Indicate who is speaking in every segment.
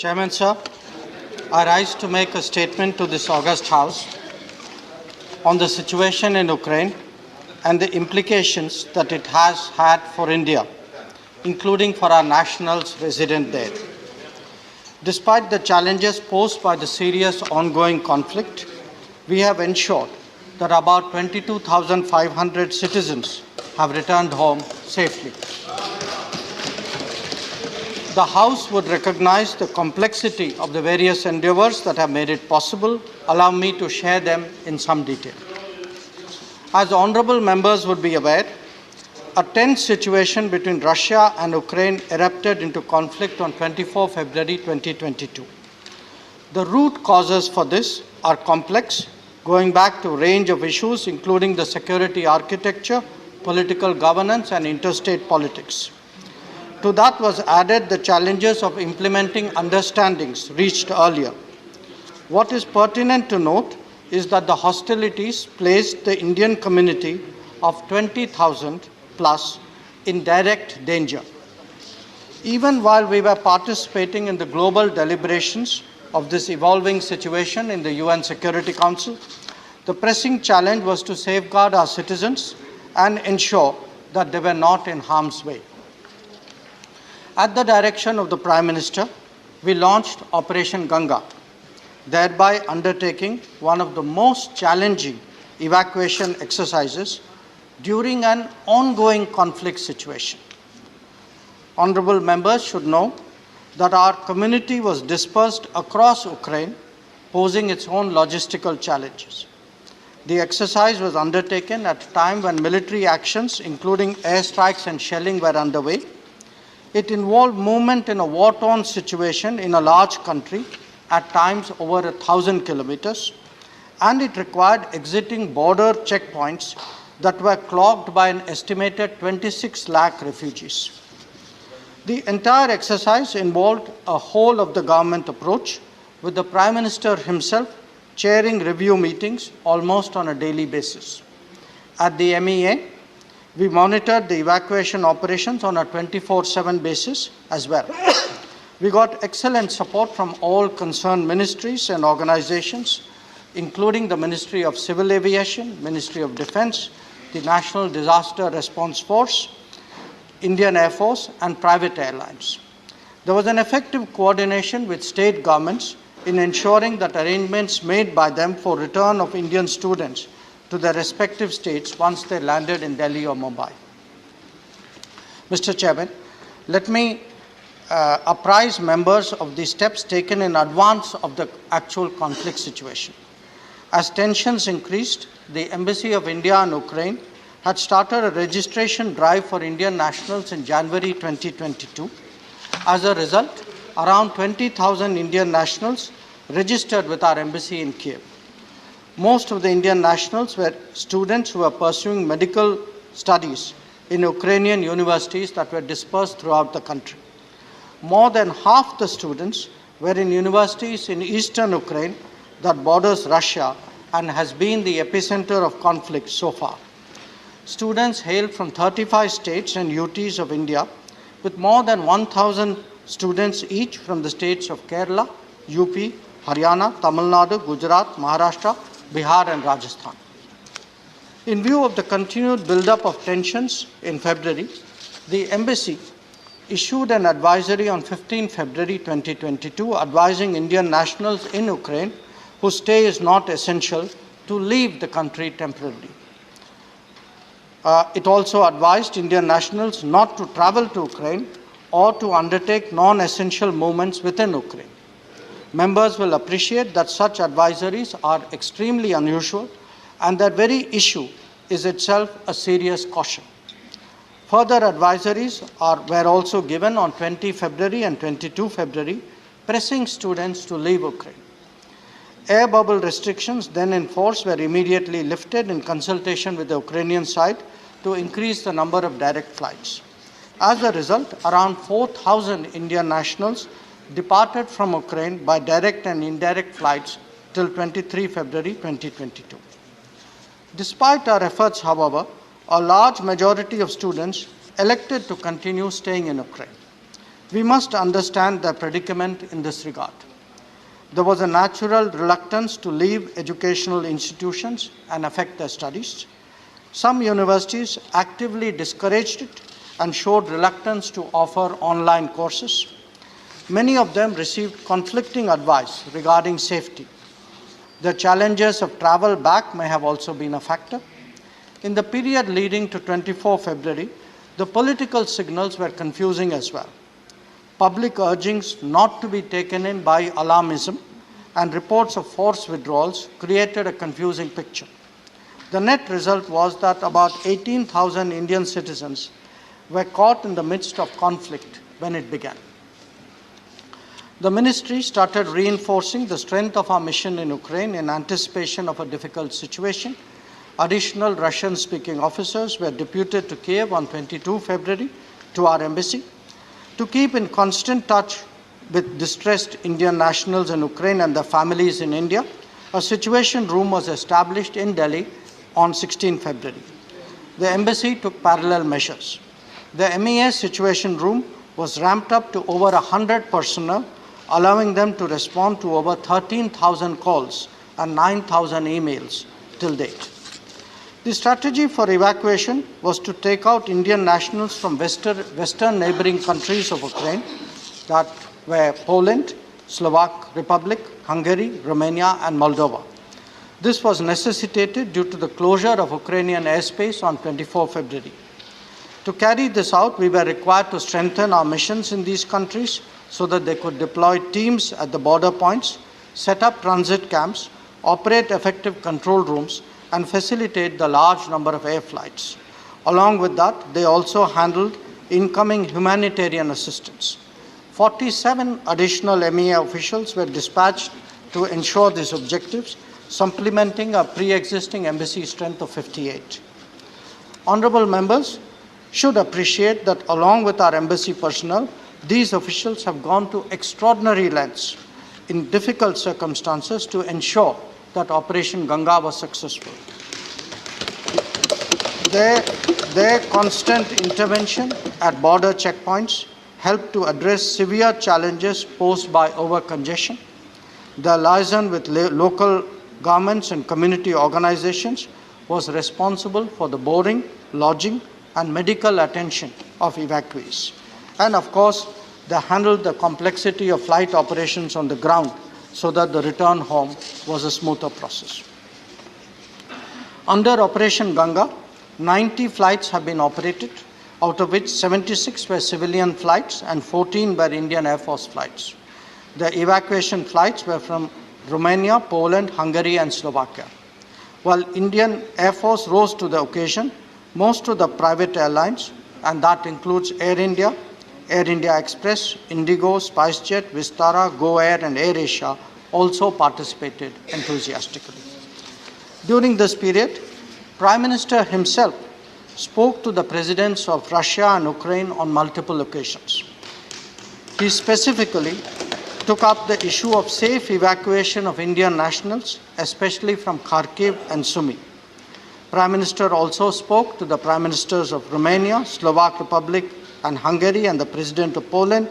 Speaker 1: Chairman, sir, I rise to make a statement to this august House on the situation in Ukraine and the implications that it has had for India, including for our nationals resident there. Despite the challenges posed by the serious ongoing conflict, we have ensured that about 22,500 citizens have returned home safely. The House would recognize the complexity of the various endeavors that have made it possible. Allow me to share them in some detail. As honorable members would be aware, a tense situation between Russia and Ukraine erupted into conflict on 24 February 2022. The root causes for this are complex, going back to a range of issues including the security architecture, political governance, and interstate politics. To that was added the challenges of implementing understandings reached earlier. What is pertinent to note is that the hostilities placed the Indian community of 20,000 plus in direct danger. Even while we were participating in the global deliberations of this evolving situation in the UN Security Council, the pressing challenge was to safeguard our citizens and ensure that they were not in harm's way. At the direction of the Prime Minister, we launched Operation Ganga, thereby undertaking one of the most challenging evacuation exercises during an ongoing conflict situation. Honorable members should know that our community was dispersed across Ukraine, posing its own logistical challenges. The exercise was undertaken at a time when military actions, including airstrikes and shelling, were underway. It involved movement in a war-torn situation in a large country, at times over 1,000 kilometers, and it required exiting border checkpoints that were clogged by an estimated 26 lakh refugees. The entire exercise involved a whole of the government approach, with the Prime Minister himself chairing review meetings almost on a daily basis. At the MEA, we monitored the evacuation operations on a 24/7 basis as well. We got excellent support from all concerned ministries and organizations, including the Ministry of Civil Aviation, Ministry of Defense, the National Disaster Response Force, Indian Air Force, and private airlines. There was an effective coordination with state governments in ensuring that arrangements made by them for return of Indian students to their respective states once they landed in Delhi or Mumbai. Mr. Chairman, let me apprise members of the steps taken in advance of the actual conflict situation. As tensions increased, the Embassy of India in Ukraine had started a registration drive for Indian nationals in January 2022. As a result, around 20,000 Indian nationals registered with our embassy in Kiev. Most of the Indian nationals were students who were pursuing medical studies in Ukrainian universities that were dispersed throughout the country. More than half the students were in universities in eastern Ukraine that borders Russia and has been the epicenter of conflict so far. Students hailed from 35 states and UTs of India, with more than 1,000 students each from the states of Kerala, UP, Haryana, Tamil Nadu, Gujarat, Maharashtra, Bihar, and Rajasthan. In view of the continued buildup of tensions in February, the embassy issued an advisory on 15 February 2022 advising Indian nationals in Ukraine whose stay is not essential to leave the country temporarily. It also advised Indian nationals not to travel to Ukraine or to undertake non-essential movements within Ukraine. Members will appreciate that such advisories are extremely unusual and that very issue is itself a serious caution. Further advisories were also given on 20 February and 22 February, pressing students to leave Ukraine. Air bubble restrictions then in force were immediately lifted in consultation with the Ukrainian side to increase the number of direct flights. As a result, around 4,000 Indian nationals departed from Ukraine by direct and indirect flights till 23 February 2022. Despite our efforts, however, a large majority of students elected to continue staying in Ukraine. We must understand their predicament in this regard. There was a natural reluctance to leave educational institutions and affect their studies. Some universities actively discouraged it and showed reluctance to offer online courses. Many of them received conflicting advice regarding safety. The challenges of travel back may have also been a factor. In the period leading to 24 February, the political signals were confusing as well. Public urgings not to be taken in by alarmism and reports of forced withdrawals created a confusing picture. The net result was that about 18,000 Indian citizens were caught in the midst of conflict when it began. The ministry started reinforcing the strength of our mission in Ukraine in anticipation of a difficult situation. Additional Russian-speaking officers were deputed to Kiev on 22 February to our embassy to keep in constant touch with distressed Indian nationals in Ukraine and their families in India. A situation room was established in Delhi on 16 February. The embassy took parallel measures. The MEA situation room was ramped up to over 100 personnel, allowing them to respond to over 13,000 calls and 9,000 emails till date. The strategy for evacuation was to take out Indian nationals from western neighboring countries of Ukraine, that were Poland, Slovak Republic, Hungary, Romania, and Moldova. This was necessitated due to the closure of Ukrainian airspace on 24 February. To carry this out, we were required to strengthen our missions in these countries so that they could deploy teams at the border points, set up transit camps, operate effective control rooms, and facilitate the large number of air flights. Along with that, they also handled incoming humanitarian assistance. 47 additional MEA officials were dispatched to ensure these objectives, supplementing a pre-existing embassy strength of 58. Honorable members should appreciate that along with our embassy personnel, these officials have gone to extraordinary lengths in difficult circumstances to ensure that Operation Ganga was successful. Their constant intervention at border checkpoints helped to address severe challenges posed by over-congestion. The liaison with local governments and community organizations was responsible for the boarding, lodging, and medical attention of evacuees. And of course, they handled the complexity of flight operations on the ground so that the return home was a smoother process. Under Operation Ganga, 90 flights have been operated, out of which 76 were civilian flights and 14 were Indian Air Force flights. The evacuation flights were from Romania, Poland, Hungary, and Slovakia. While Indian Air Force rose to the occasion, most of the private airlines, and that includes Air India Express, Indigo, SpiceJet, Vistara, Go Air, and Air Asia, also participated enthusiastically. During this period, Prime Minister himself spoke to the presidents of Russia and Ukraine on multiple occasions. He specifically took up the issue of safe evacuation of Indian nationals, especially from Kharkiv and Sumy. Prime Minister also spoke to the Prime Ministers of Romania, Slovak Republic, and Hungary and the President of Poland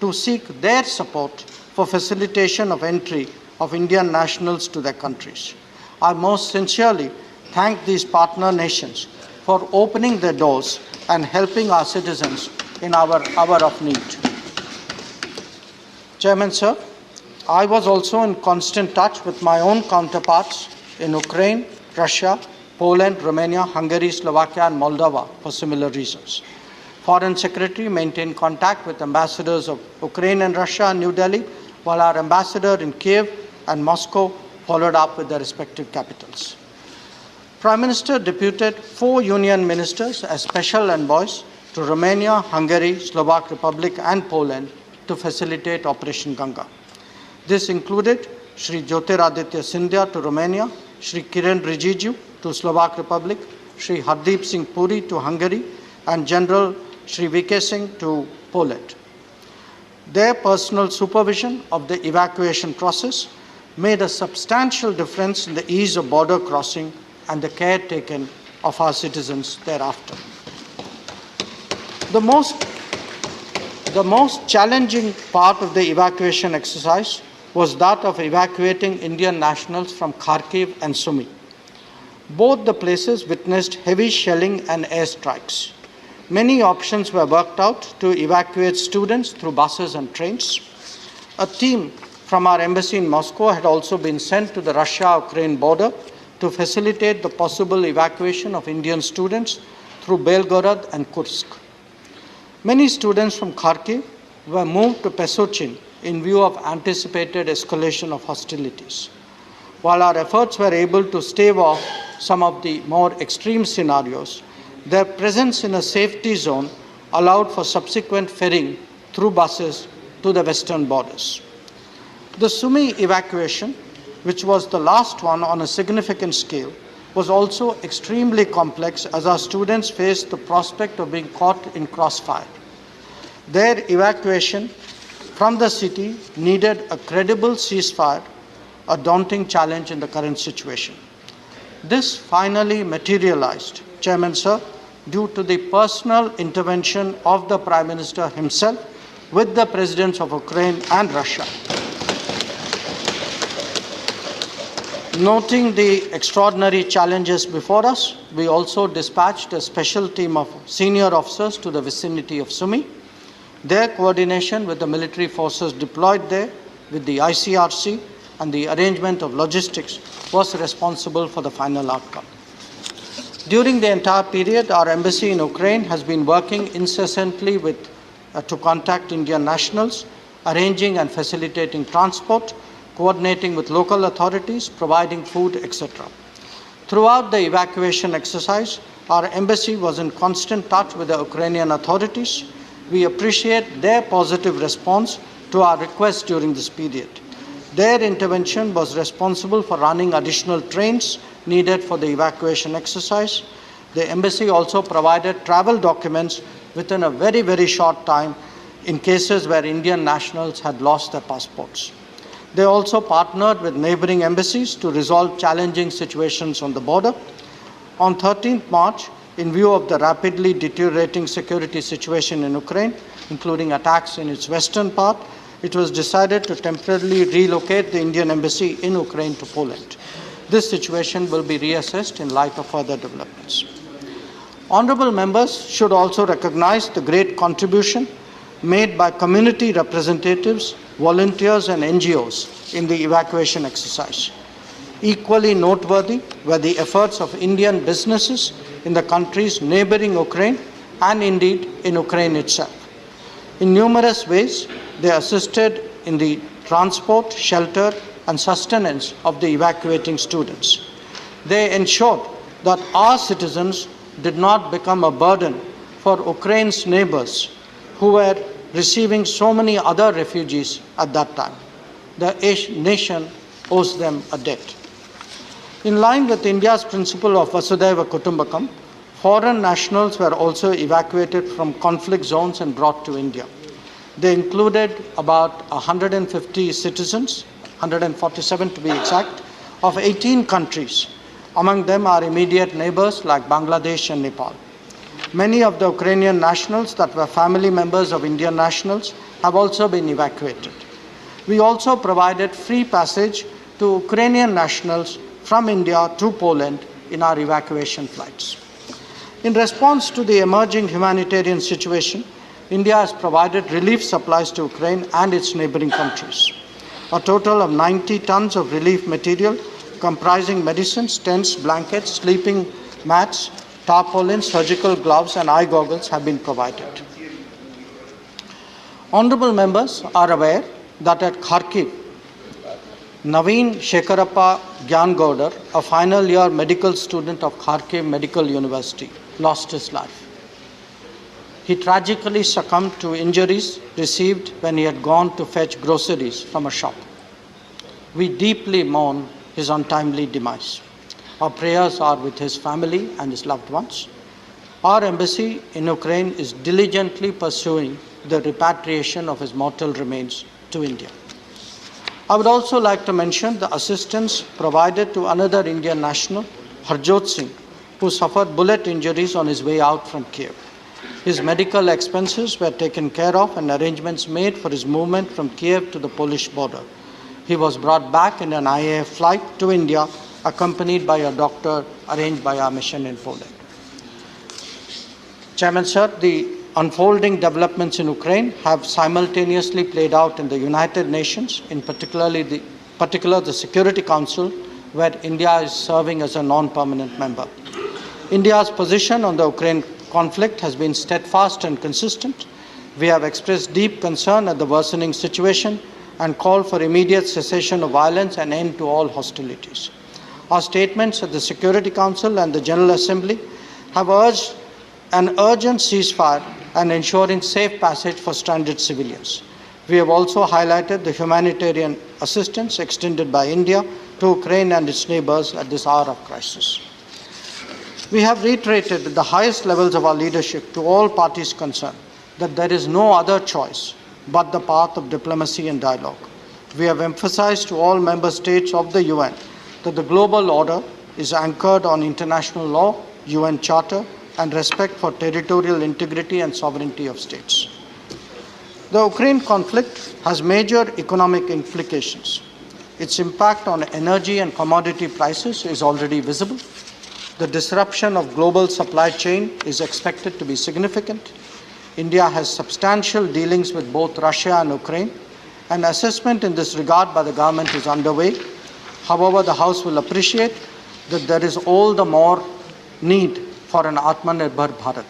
Speaker 1: to seek their support for facilitation of entry of Indian nationals to their countries. I most sincerely thank these partner nations for opening their doors and helping our citizens in our hour of need. Chairman, sir, I was also in constant touch with my own counterparts in Ukraine, Russia, Poland, Romania, Hungary, Slovakia, and Moldova for similar reasons. Foreign Secretary maintained contact with ambassadors of Ukraine and Russia in New Delhi, while our ambassador in Kiev and Moscow followed up with their respective capitals. Prime Minister deputed 4 union ministers as special envoys to Romania, Hungary, Slovak Republic, and Poland to facilitate Operation Ganga. This included Shri Jyotiraditya Scindia to Romania, Shri Kiren Rijiju to Slovak Republic, Shri Hardeep Singh Puri to Hungary, and General Shri VK Singh to Poland. Their personal supervision of the evacuation process made a substantial difference in the ease of border crossing and the care taken of our citizens thereafter. The The most challenging part of the evacuation exercise was that of evacuating Indian nationals from Kharkiv and Sumy. Both the places witnessed heavy shelling and airstrikes. Many options were worked out to evacuate students through buses and trains. A team from our embassy in Moscow had also been sent to the Russia-Ukraine border to facilitate the possible evacuation of Indian students through Belgorod and Kursk. Many students from Kharkiv were moved to Pesochin in view of anticipated escalation of hostilities. While our efforts were able to stave off some of the more extreme scenarios, their presence in a safety zone allowed for subsequent ferrying through buses to the western borders. The Sumy evacuation, which was the last one on a significant scale, was also extremely complex as our students faced the prospect of being caught in crossfire. Their evacuation from the city needed a credible ceasefire, a daunting challenge in the current situation. This finally materialized, Chairman Sir, due to the personal intervention of the Prime Minister himself with the Presidents of Ukraine and Russia. Noting the extraordinary challenges before us, we also dispatched a special team of senior officers to the vicinity of Sumy. Their coordination with the military forces deployed there, with the ICRC and the arrangement of logistics, was responsible for the final outcome. During the entire period, our embassy in Ukraine has been working incessantly to contact Indian nationals, arranging and facilitating transport, coordinating with local authorities, providing food, etc. Throughout the evacuation exercise, our embassy was in constant touch with the Ukrainian authorities. We appreciate their positive response to our requests during this period. Their intervention was responsible for running additional trains needed for the evacuation exercise. The embassy also provided travel documents within a very, very short time in cases where Indian nationals had lost their passports. They also partnered with neighboring embassies to resolve challenging situations on the border. On 13th March, in view of the rapidly deteriorating security situation in Ukraine, including attacks in its western part, it was decided to temporarily relocate the Indian embassy in Ukraine to Poland. This situation will be reassessed in light of further developments. Honorable members should also recognize the great contribution made by community representatives, volunteers and NGOs in the evacuation exercise. Equally noteworthy were the efforts of Indian businesses in the countries neighboring Ukraine and indeed in Ukraine itself. In numerous ways, they assisted in the transport, shelter and sustenance of the evacuating students. They ensured that our citizens did not become a burden for Ukraine's neighbors who were receiving so many other refugees at that time. The nation owes them a debt. In line with India's principle of Vasudhaiva Kutumbakam, foreign nationals were also evacuated from conflict zones and brought to India. They included about 150 citizens, 147 to be exact, of 18 countries. Among them are immediate neighbors like Bangladesh and Nepal. Many of the Ukrainian nationals that were family members of Indian nationals have also been evacuated. We also provided free passage to Ukrainian nationals from India to Poland in our evacuation flights. In response to the emerging humanitarian situation, India has provided relief supplies to Ukraine and its neighboring countries. A total of 90 tons of relief material comprising medicines, tents, blankets, sleeping mats, tarpaulins, surgical gloves and eye goggles have been provided. Honorable members are aware that at Kharkiv, Naveen Shekarappa Gyangaudar, a final year medical student of Kharkiv Medical University, lost his life. He tragically succumbed to injuries received when he had gone to fetch groceries from a shop. We deeply mourn his untimely demise. Our prayers are with his family and his loved ones. Our embassy in Ukraine is diligently pursuing the repatriation of his mortal remains to India. I would also like to mention the assistance provided to another Indian national, Harjot Singh, who suffered bullet injuries on his way out from Kiev. His medical expenses were taken care of and arrangements made for his movement from Kiev to the Polish border. He was brought back in an IAF flight to India, accompanied by a doctor arranged by our mission in Poland. Chairman, sir, the unfolding developments in Ukraine have simultaneously played out in the United Nations, in particular the Security Council, where India is serving as a non-permanent member. India's position on the Ukraine conflict has been steadfast and consistent. We have expressed deep concern at the worsening situation and called for immediate cessation of violence and end to all hostilities. Our statements at the Security Council and the General Assembly have urged an urgent ceasefire and ensuring safe passage for stranded civilians. We have also highlighted the humanitarian assistance extended by India to Ukraine and its neighbors at this hour of crisis. We have reiterated at the highest levels of our leadership to all parties concerned that there is no other choice but the path of diplomacy and dialogue. We have emphasized to all member states of the UN that the global order is anchored on international law, UN Charter, and respect for territorial integrity and sovereignty of states. The Ukraine conflict has major economic implications. Its impact on energy and commodity prices is already visible. The disruption of global supply chain is expected to be significant. India has substantial dealings with both Russia and Ukraine. An assessment in this regard by the government is underway. However, the House will appreciate that there is all the more need for an Atmanirbhar Bharat.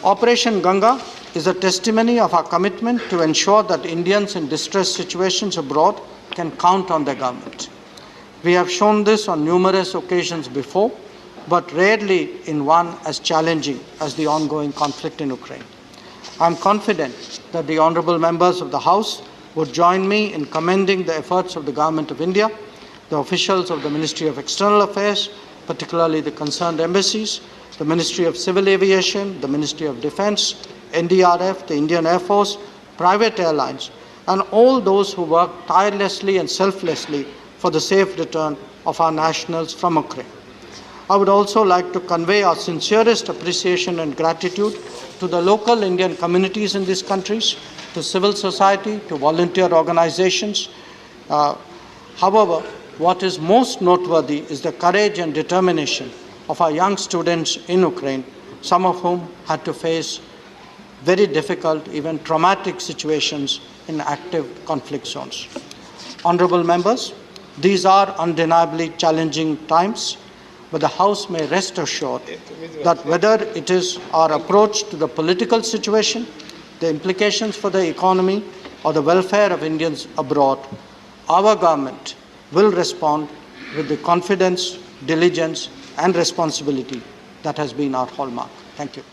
Speaker 1: Operation Ganga is a testimony of our commitment to ensure that Indians in distress situations abroad can count on their government. We have shown this on numerous occasions before, but rarely in one as challenging as the ongoing conflict in Ukraine. I am confident that the honourable members of the House would join me in commending the efforts of the Government of India, the officials of the Ministry of External Affairs, particularly the concerned embassies, the Ministry of Civil Aviation, the Ministry of Defence, NDRF, the Indian Air Force, private airlines, and all those who work tirelessly and selflessly for the safe return of our nationals from Ukraine. I would also like to convey our sincerest appreciation and gratitude to the local Indian communities in these countries, to civil society, to volunteer organizations. However, what is most noteworthy is the courage and determination of our young students in Ukraine, some of whom had to face very difficult, even traumatic situations in active conflict zones. Honourable members, these are undeniably challenging times, but the House may rest assured that whether it is our approach to the political situation, the implications for the economy, or the welfare of Indians abroad, our government will respond with the confidence, diligence, and responsibility that has been our hallmark. Thank you.